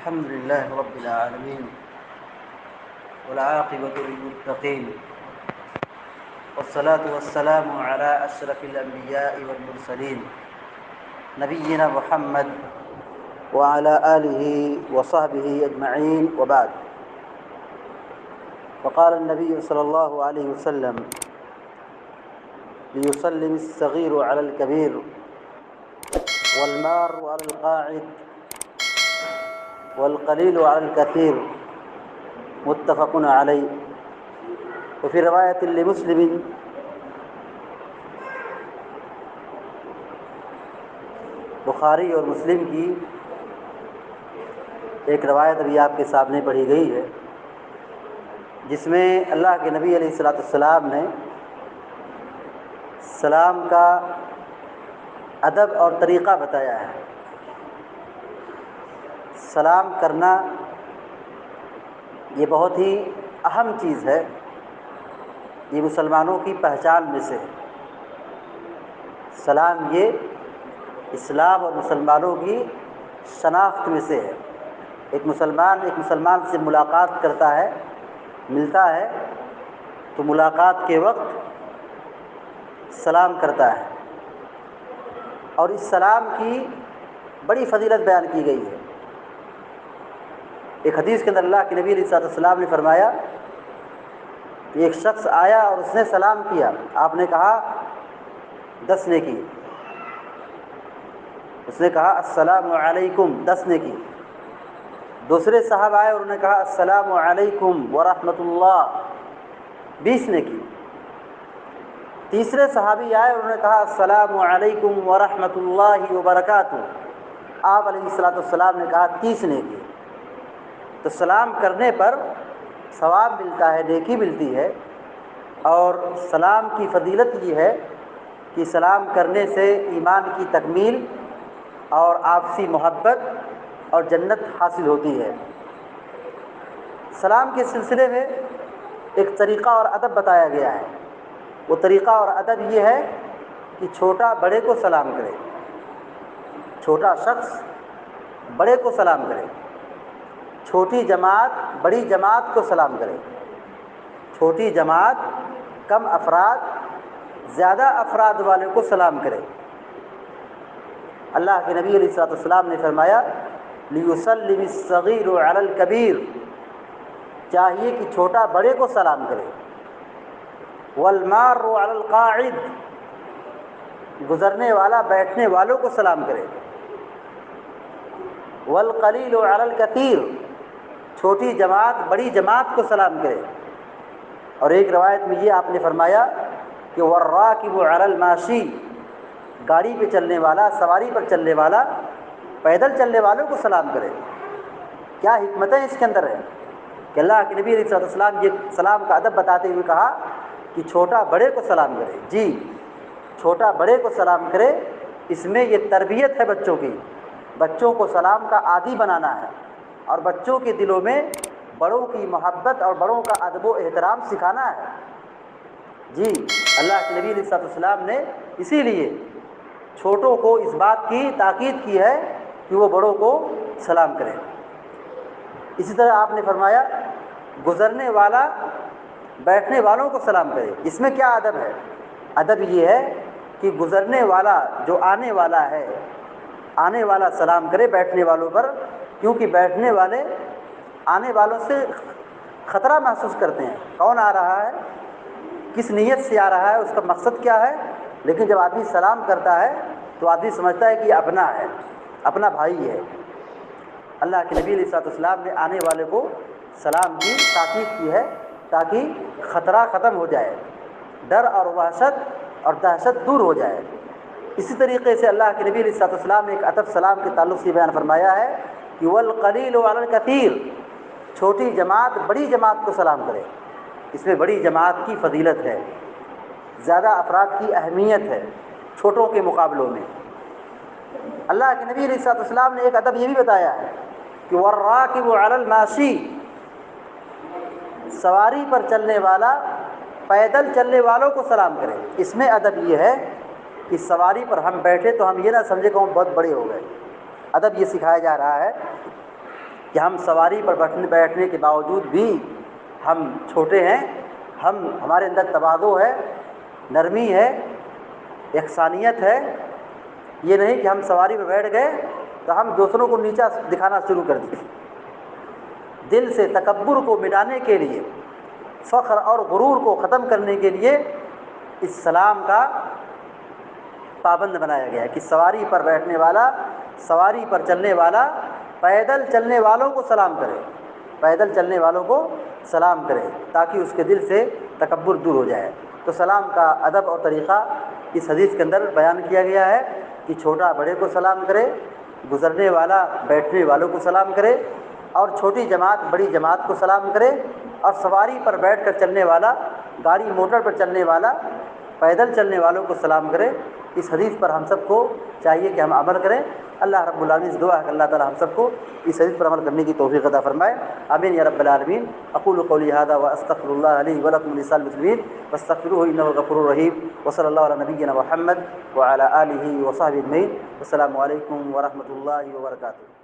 الحمد لله رب العالمين والعاقبة للمتقين والصلاة والسلام على أشرف الأنبياء والمرسلين نبينا محمد وعلى آله وصحبه أجمعين وبعد. وقال النبي صلى الله عليه وسلم ليسلم الصغير على الكبير والمار على القاعد والقليل على الكثير متفق علیہ. وفي روایت لمسلم بخاری اور مسلم کی ایک روایت ابھی آپ کے سامنے پڑھی گئی ہے، جس میں اللہ کے نبی علیہ الصلوۃ والسلام نے سلام کا ادب اور طریقہ بتایا ہے. سلام کرنا یہ بہت ہی اہم چیز ہے، یہ مسلمانوں کی پہچان میں سے ہے. سلام یہ اسلام اور مسلمانوں کی شناخت میں سے ہے. ایک مسلمان سے ملاقات کرتا ہے، ملتا ہے تو ملاقات کے وقت سلام کرتا ہے، اور اس سلام کی بڑی فضیلت بیان کی گئی ہے. ایک حدیث کے اندر اللہ کے نبی علیہ الصلوۃ والسلام نے فرمایا کہ ایک شخص آیا اور اس نے سلام کیا. آپ نے کہا 10 نے کی. اس نے کہا السلام علیکم، 10 نے کی. دوسرے صاحب آئے اور انہوں نے کہا السلام علیکم ورحمۃ اللہ، 20 نے کی. تیسرے صحابی آئے اور انہوں نے کہا السلام علیکم ورحمۃ اللہ وبرکاتہ. آپ علیہ الصلوۃ والسلام نے کہا 30 نے کی. تو سلام کرنے پر ثواب ملتا ہے، نیکی ملتی ہے. اور سلام کی فضیلت یہ ہے کہ سلام کرنے سے ایمان کی تکمیل اور آپسی محبت اور جنت حاصل ہوتی ہے. سلام کے سلسلے میں ایک طریقہ اور ادب بتایا گیا ہے. وہ طریقہ اور ادب یہ ہے کہ چھوٹا بڑے کو سلام کرے، چھوٹا شخص بڑے کو سلام کرے، چھوٹی جماعت بڑی جماعت کو سلام کرے، چھوٹی جماعت کم افراد زیادہ افراد والے کو سلام کرے. اللہ کے نبی علیہ الصلوۃ والسلام نے فرمایا لیسلم الصغیر علی الکبیر، چاہیے کہ چھوٹا بڑے کو سلام کرے. والمار علی القاعد، گزرنے والا بیٹھنے والوں کو سلام کرے. والقلیل علی الکثیر، چھوٹی جماعت بڑی جماعت کو سلام کرے. اور ایک روایت میں یہ آپ نے فرمایا کہ والراکب علی الماشی، گاڑی پہ چلنے والا، سواری پر چلنے والا پیدل چلنے والوں کو سلام کرے. کیا حکمتیں اس کے اندر ہیں کہ اللہ کے نبی علیہ الصلوۃ والسلام یہ سلام کا ادب بتاتے ہوئے کہا کہ چھوٹا بڑے کو سلام کرے. جی، چھوٹا بڑے کو سلام کرے، اس میں یہ تربیت ہے بچوں کی. بچوں کو سلام کا عادی بنانا ہے اور بچوں کے دلوں میں بڑوں کی محبت اور بڑوں کا ادب و احترام سکھانا ہے. جی، اللہ کے نبی علیہ الصلوۃ والسلام نے اسی لیے چھوٹوں کو اس بات کی تاکید کی ہے کہ وہ بڑوں کو سلام کریں. اسی طرح آپ نے فرمایا گزرنے والا بیٹھنے والوں کو سلام کرے. اس میں کیا ادب ہے؟ ادب یہ ہے کہ گزرنے والا جو آنے والا ہے، آنے والا سلام کرے بیٹھنے والوں پر، کیونکہ بیٹھنے والے آنے والوں سے خطرہ محسوس کرتے ہیں. کون آ رہا ہے، کس نیت سے آ رہا ہے، اس کا مقصد کیا ہے. لیکن جب آدمی سلام کرتا ہے تو آدمی سمجھتا ہے کہ یہ اپنا ہے، اپنا بھائی ہے. اللہ کے نبی علیہ الصلوۃ والسلام نے آنے والے کو سلام کی تاکید کی ہے تاکہ خطرہ ختم ہو جائے، ڈر اور وحشت اور دہشت دور ہو جائے. اسی طریقے سے اللہ کے نبی علیہ الصلوۃ والسلام نے ایک ادب سلام کے تعلق سے بیان فرمایا ہے کہ والقلیل علی الکثیر، چھوٹی جماعت بڑی جماعت کو سلام کرے. اس میں بڑی جماعت کی فضیلت ہے، زیادہ افراد کی اہمیت ہے چھوٹوں کے مقابلوں میں. اللہ کے نبی علیہ الصلوۃ والسلام نے ایک ادب یہ بھی بتایا ہے کہ والراکب علی الماشی، سواری پر چلنے والا پیدل چلنے والوں کو سلام کرے. اس میں ادب یہ ہے کہ سواری پر ہم بیٹھے تو ہم یہ نہ سمجھے کہ ہم بہت بڑے ہو گئے. ادب یہ سکھایا جا رہا ہے کہ ہم سواری پر بیٹھنے کے باوجود بھی ہم چھوٹے ہیں، ہمارے اندر تواضع ہے، نرمی ہے، یکسانیت ہے۔ یہ نہیں کہ ہم سواری پر بیٹھ گئے تو ہم دوسروں کو نیچا دکھانا شروع کر دیے۔ دل سے تکبر کو مٹانے کے لیے، فخر اور غرور کو ختم کرنے کے لیے اس سلام کا پابند بنایا گیا ہے کہ سواری پر بیٹھنے والا، سواری پر چلنے والا پیدل چلنے والوں کو سلام کرے، پیدل چلنے والوں کو سلام کرے تاکہ اس کے دل سے تکبر دور ہو جائے۔ تو سلام کا ادب اور طریقہ اس حدیث کے اندر بیان کیا گیا ہے کہ چھوٹا بڑے کو سلام کرے، گزرنے والا بیٹھنے والوں کو سلام کرے، اور چھوٹی جماعت بڑی جماعت کو سلام کرے، اور سواری پر بیٹھ کر چلنے والا، گاڑی موٹر پر چلنے والا، پیدل چلنے والوں کو سلام کرے۔ اس حدیث پر ہم سب کو چاہیے کہ ہم عمل کریں۔ اللہ رب العالمین سے دعا ہے کہ اللہ تعالی ہم سب کو اس حدیث پر عمل کرنے کی توفیق عطا فرمائے، آمین یا رب العالمین۔ اقول قولی ھذا واستغفر اللہ لی ولکم ولسائر المسلمین فاستغفروہ انہ غفور رحیم، وصلی اللہ علی نبینا محمد وعلی آلہ وصحبہ اجمعین۔ السلام علیکم ورحمۃ اللہ وبرکاتہ۔